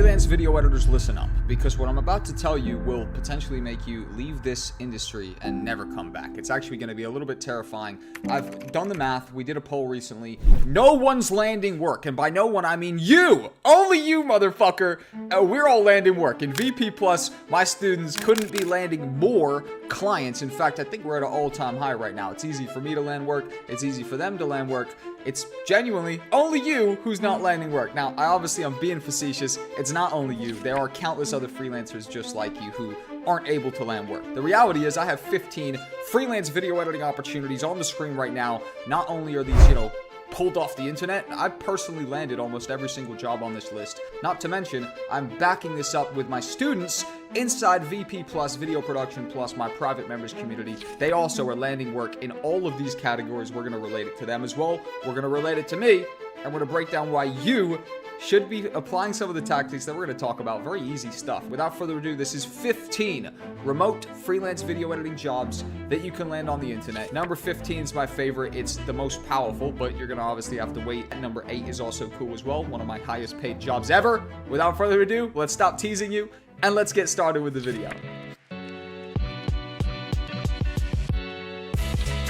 Freelance video editors, listen up, because what I'm about to tell you will potentially make you leave this industry and never come back. It's actually going to be a little bit terrifying. I've done the math. We did a poll recently. No one's landing work, and by no one, I mean you. Only you, motherfucker. We're all landing work. In VP Plus, my students couldn't be landing more clients. In fact, I think we're at an all-time high right now. It's easy for me to land work. It's easy for them to land work. It's genuinely only you who's not landing work. Now, I'm being facetious. It's not only you. There are countless other freelancers just like you who aren't able to land work. The reality is I have 15 freelance video editing opportunities on the screen right now. Not only are these, pulled off the internet, I personally landed almost every single job on this list. Not to mention, I'm backing this up with my students inside VP Plus, Video Production Plus, my private members community. They also are landing work in all of these categories. We're going to relate it to them as well. We're going to relate it to me, and we're going to break down why you should be applying some of the tactics that we're going to talk about. Very easy stuff. Without further ado, this is 15 remote freelance video editing jobs that you can land on the internet. Number 15 is my favorite. It's the most powerful, but you're going to obviously have to wait. Number 8 is also cool as well. One of my highest paid jobs ever. Without further ado, let's stop teasing you and let's get started with the video.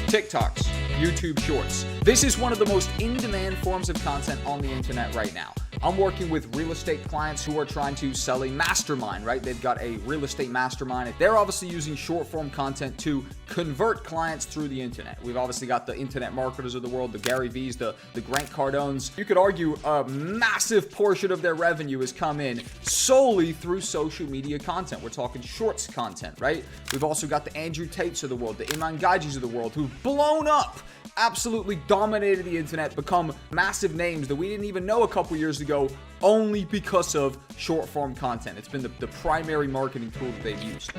TikToks, YouTube Shorts. This is one of the most in-demand forms of content on the internet right now. I'm working with real estate clients who are trying to sell a mastermind, right? They've got a real estate mastermind. They're obviously using short-form content to convert clients through the internet. We've obviously got the internet marketers of the world, the Gary V's, the Grant Cardones. You could argue a massive portion of their revenue has come in solely through social media content. We're talking shorts content, right? We've also got the Andrew Tates of the world, the Iman Gajis of the world, who've blown up, absolutely dominated the internet, become massive names that we didn't even know a couple years ago only because of short form content. It's been the primary marketing tool that they've used.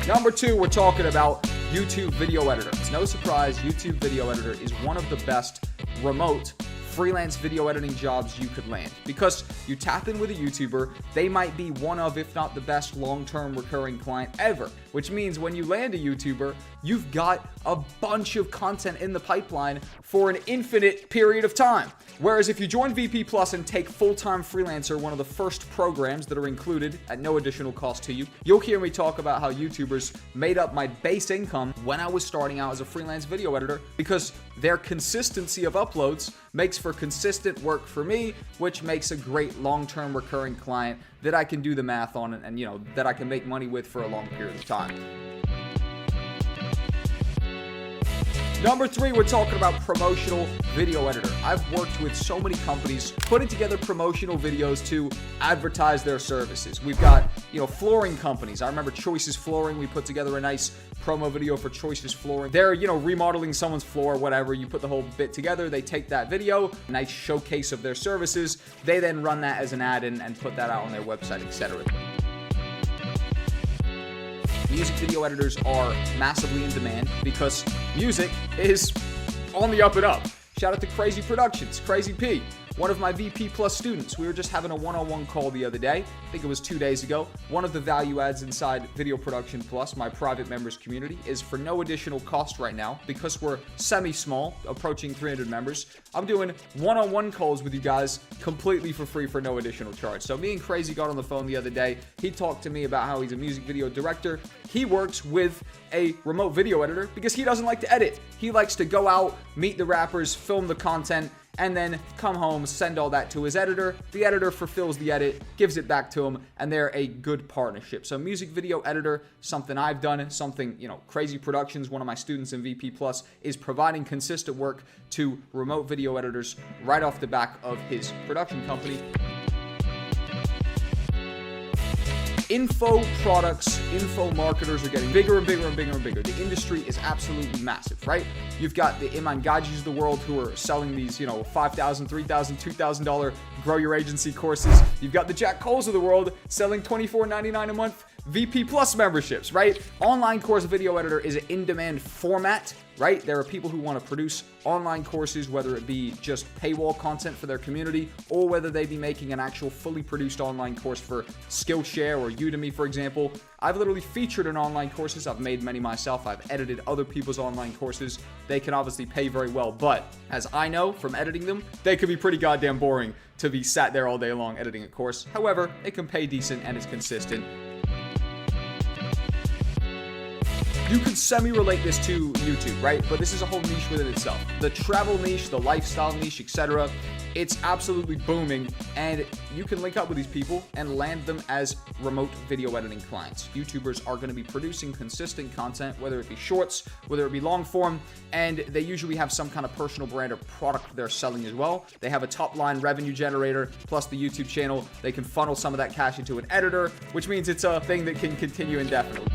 Number 2, we're talking about YouTube Video Editor. It's no surprise, YouTube Video Editor is one of the best remote freelance video editing jobs you could land, because you tap in with a YouTuber. They might be one of, if not the best, long-term recurring client ever, which means when you land a YouTuber, you've got a bunch of content in the pipeline for an infinite period of time. Whereas if you join VP Plus and take full-time freelancer, one of the first programs that are included at no additional cost to you, you'll hear me talk about how YouTubers made up my base income when I was starting out as a freelance video editor, because their consistency of uploads makes for consistent work for me, which makes a great long-term recurring client that I can do the math on and that I can make money with for a long period of time. Number 3, we're talking about promotional video editor. I've worked with so many companies putting together promotional videos to advertise their services. We've got, flooring companies. I remember Choices Flooring. We put together a nice promo video for Choices Flooring. They're, remodeling someone's floor, whatever. You put the whole bit together. They take that video, nice showcase of their services. They then run that as an ad and put that out on their website, etc. Music video editors are massively in demand because music is on the up and up. Shout out to Crazy Productions, Crazy P, one of my VP Plus students. We were just having a one-on-one call the other day. I think it was 2 days ago. One of the value adds inside Video Production Plus, my private members community, is for no additional cost right now because we're semi-small, approaching 300 members. I'm doing one-on-one calls with you guys completely for free for no additional charge. So me and Crazy got on the phone the other day. He talked to me about how he's a music video director. He works with a remote video editor because he doesn't like to edit. He likes to go out, meet the rappers, film the content, and then come home, send all that to his editor. The editor fulfills the edit, gives it back to him, and they're a good partnership. So music video editor, something I've done, something, Crazy Productions, one of my students in VP Plus, is providing consistent work to remote video editors right off the back of his production company. Info products, info marketers are getting bigger and bigger and bigger and bigger. The industry is absolutely massive, right? You've got the Iman Gajis of the world who are selling these, $5,000, $3,000, $2,000 grow your agency courses. You've got the Jack Coles of the world selling $24.99 a month VP Plus memberships, right? Online course video editor is an in-demand format, right? There are people who want to produce online courses, whether it be just paywall content for their community or whether they be making an actual fully produced online course for Skillshare or Udemy, for example. I've literally featured in online courses. I've made many myself. I've edited other people's online courses. They can obviously pay very well, but as I know from editing them, they can be pretty goddamn boring to be sat there all day long editing a course. However, it can pay decent and it's consistent. You can semi-relate this to YouTube, right? But this is a whole niche within itself. The travel niche, the lifestyle niche, etc. It's absolutely booming, and you can link up with these people and land them as remote video editing clients. YouTubers are going to be producing consistent content, whether it be shorts, whether it be long form, and they usually have some kind of personal brand or product they're selling as well. They have a top line revenue generator, plus the YouTube channel. They can funnel some of that cash into an editor, which means it's a thing that can continue indefinitely.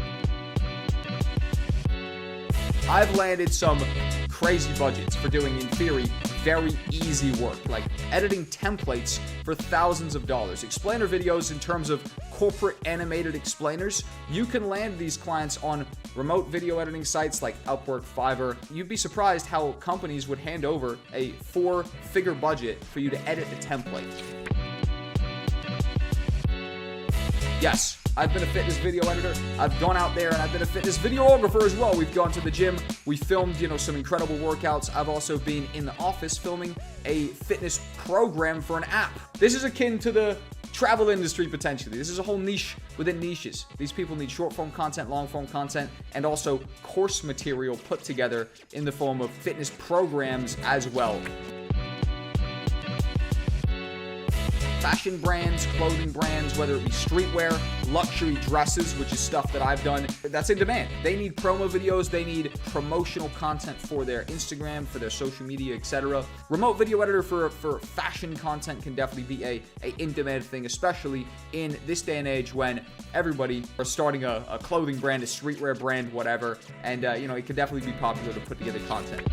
I've landed some crazy budgets for doing, in theory, very easy work, like editing templates for thousands of dollars. Explainer videos in terms of corporate animated explainers. You can land these clients on remote video editing sites like Upwork, Fiverr. You'd be surprised how companies would hand over a 4-figure budget for you to edit a template. Yes, I've been a fitness video editor. I've gone out there and I've been a fitness videographer as well. We've gone to the gym. We filmed, some incredible workouts. I've also been in the office filming a fitness program for an app. This is akin to the travel industry potentially. This is a whole niche within niches. These people need short form content, long form content, and also course material put together in the form of fitness programs as well. Fashion brands, clothing brands, whether it be streetwear, luxury dresses, which is stuff that I've done, that's in demand. They need promo videos, they need promotional content for their Instagram, for their social media, etc. Remote video editor for fashion content can definitely be a in-demand thing, especially in this day and age when everybody are starting a clothing brand, a streetwear brand, whatever, and it can definitely be popular to put together content.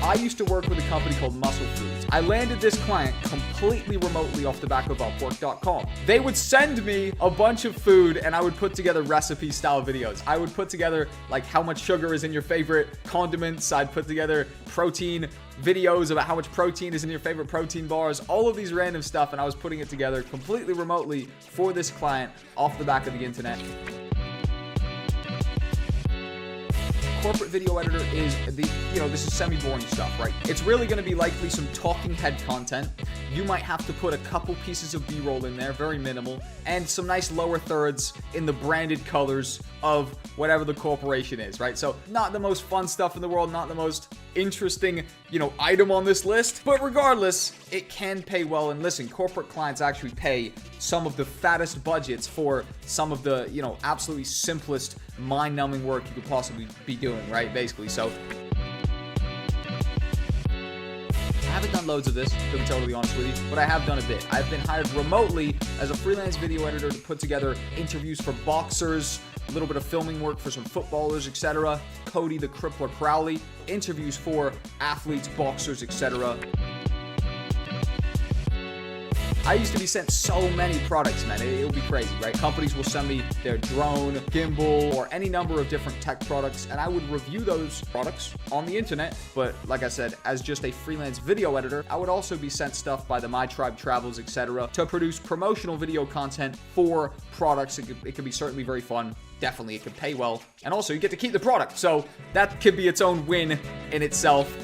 I used to work with a company called Muscle Foods. I landed this client completely remotely off the back of Upwork.com. They would send me a bunch of food and I would put together recipe style videos. I would put together like how much sugar is in your favorite condiments. I'd put together protein videos about how much protein is in your favorite protein bars, all of these random stuff, and I was putting it together completely remotely for this client off the back of the internet. Corporate video editor is this is semi-boring stuff, right? It's really going to be likely some talking head content. You might have to put a couple pieces of B-roll in there, very minimal, and some nice lower thirds in the branded colors of whatever the corporation is, right? So not the most fun stuff in the world, not the most interesting, item on this list, but regardless, it can pay well. And listen, corporate clients actually pay some of the fattest budgets for some of the, absolutely simplest, mind-numbing work you could possibly be doing, right? Basically, so I haven't done loads of this, to be totally honest with you, but I have done a bit. I've been hired remotely as a freelance video editor to put together interviews for boxers, a little bit of filming work for some footballers, etc. Cody the Crippler Crowley, interviews for athletes, boxers, etc. I used to be sent so many products, man. It would be crazy, right? Companies will send me their drone, gimbal, or any number of different tech products, and I would review those products on the internet. But like I said, as just a freelance video editor, I would also be sent stuff by the My Tribe Travels, etc. to produce promotional video content for products. It could be certainly very fun. Definitely, it could pay well. And also, you get to keep the product. So that could be its own win in itself.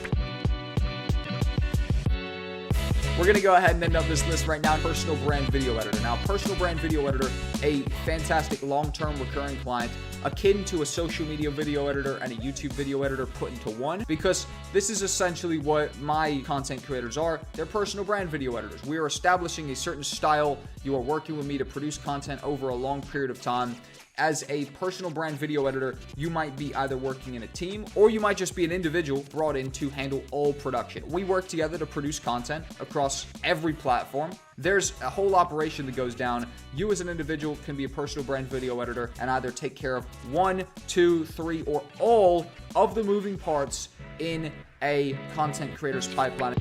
We're going to go ahead and end up this list right now. Personal brand video editor. Now, personal brand video editor, a fantastic long-term recurring client, akin to a social media video editor and a YouTube video editor put into one, because this is essentially what my content creators are. They're personal brand video editors. We are establishing a certain style. You are working with me to produce content over a long period of time. As a personal brand video editor, you might be either working in a team or you might just be an individual brought in to handle all production. We work together to produce content across every platform. There's a whole operation that goes down. You as an individual can be a personal brand video editor and either take care of 1, 2, 3, or all of the moving parts in a content creator's pipeline.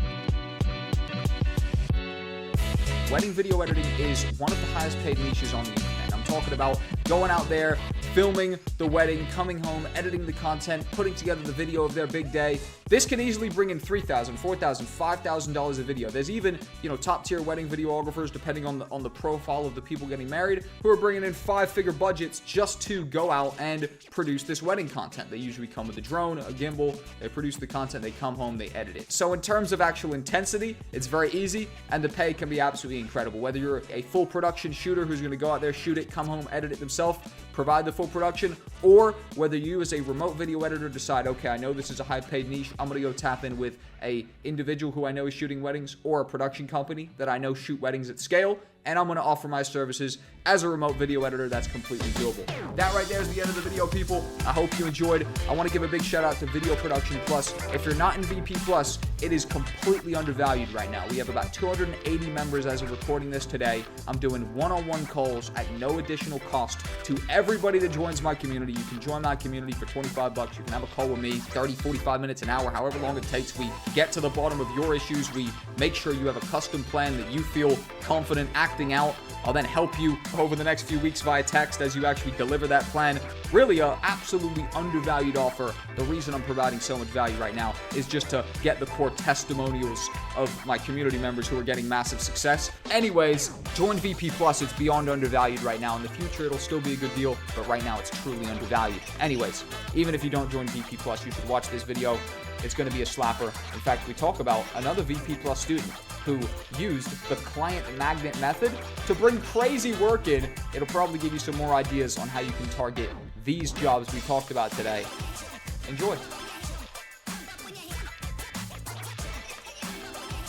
wedding video editing is one of the highest paid niches on the internet. I'm talking about going out there, filming the wedding, coming home, editing the content, putting together the video of their big day. This can easily bring in $3,000, $4,000, $5,000 a video. There's even, top tier wedding videographers, depending on the profile of the people getting married, who are bringing in 5-figure budgets just to go out and produce this wedding content. They usually come with a drone, a gimbal, they produce the content, they come home, they edit it. So in terms of actual intensity, it's very easy, and the pay can be absolutely incredible. Whether you're a full production shooter who's going to go out there, shoot it, come home, edit it themselves, provide the full production, or whether you as a remote video editor decide, okay, I know this is a high paid niche, I'm going to go tap in with a individual who I know is shooting weddings, or a production company that I know shoot weddings at scale, and I'm going to offer my services as a remote video editor. That's completely doable. That right there is the end of the video, people. I hope you enjoyed. I want to give a big shout out to Video Production Plus. If you're not in VP Plus, it is completely undervalued right now. We have about 280 members as of recording this today. I'm doing one-on-one calls at no additional cost to everybody that joins my community. You can join my community for $25. You can have a call with me, 30, 45 minutes, an hour, however long it takes. We get to the bottom of your issues. We make sure you have a custom plan that you feel confident acting out. I'll then help you over the next few weeks via text as you actually deliver that plan. Really a absolutely undervalued offer. The reason I'm providing so much value right now is just to get the core testimonials of my community members who are getting massive success. Anyways, join VP Plus. It's beyond undervalued right now. In the future, it'll still be a good deal, but right now it's truly undervalued. Anyways, even if you don't join VP Plus, you should watch this video. It's going to be a slapper. In fact, we talk about another VP Plus student who used the client magnet method to bring crazy work in. It'll probably give you some more ideas on how you can target these jobs we talked about today. Enjoy.